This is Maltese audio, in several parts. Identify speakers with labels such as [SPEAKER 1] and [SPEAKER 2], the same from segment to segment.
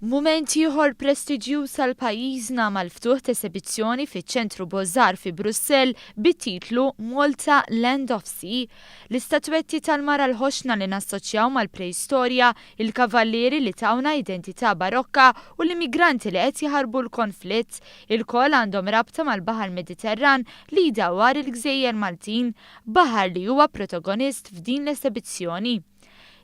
[SPEAKER 1] Mument ieħor prestiġjuż għal pajjiżna mal-ftuħ ta' esibizzjoni fiċ-ċentru Bozzar fi Brussell bit-titlu Malta Land of Sea. L-istatwetti tal-mara l-ħoxna li nassoċjaw mal-preistorja, il-kavallieri li tawna identità barokka u l-immigranti li qed jaħarbu l-konflitt, il-koll għandhom rabta mal-Baħar Mediterran li jdawwar il-Gżejjer Maltin, baħar li huwa protagonist f'din l-esibizzjoni.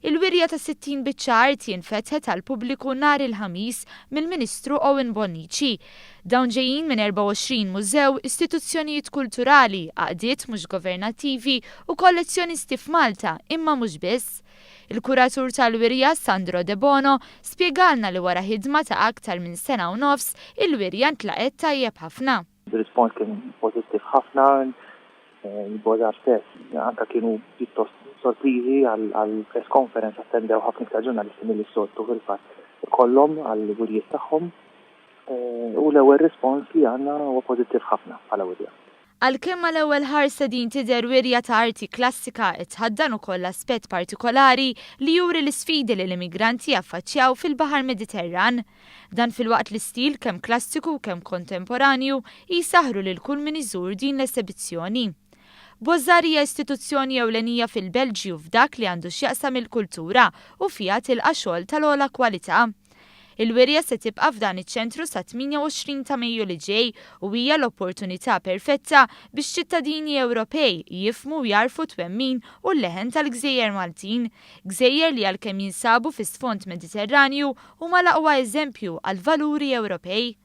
[SPEAKER 1] Il-wirja ta' 60 biċċa art jinfetħet għal pubbliku nhar il-ħamis mill-Ministru Owen Bonnici. Dawn ġejjin minn 24 mużew, istituzzjonijiet kulturali, għaqdiet mhux governattivi u kollezzjonisti f'Malta, imma mhux biss. Il-kuratur tal-wirja Sandro De Bono spjegalna li wara ħidma ta' aktar minn sena u nofs, il-wirja ntlaqet tajjeb ħafna.
[SPEAKER 2] Il-rispons kien pozittiv ħafna, il-Bozzar stess anke kienu pjuttost sorpriżi għal press conference attendew ħafna iktar ġurnalisti mill-soltu fil-fatt ikollhom għall wirjiet tagħhom u l-ewwel rispons li għandna huwa pożittiv ħafna bħala wirja.
[SPEAKER 1] Għalkemm l-ewwel ħarsa din tidher wirja ta' arti klassika tħaddan ukoll aspett partikolari li juri l-isfidi li l-immigranti jaffaċċjaw fil-Baħar Mediterran. Dan fil-waqt l-istil kemm klassiku kemm kontemporanju jisaħru lil kull min iżur din l-esibizzjoni. Bozzar hija istituzzjoni ewlenija fil-Belġju f'dak li għandu x'jaqsam il-kultura u fiha tilqa' xogħol tal-ogħla kwalità. Il-wirja se tibqa' f'dan iċ-ċentru sa 28 ta' Mejju li ġej u hija l-opportunità perfetta biex ċittadini Ewropej jifhmu u jarfu twemmin u l-leħen tal-Gżejjer Maltin, gżejjer li għalkemm jinsabu fis-sfond Mediterranju huma l-aqwa eżempju għal valuri Ewropej.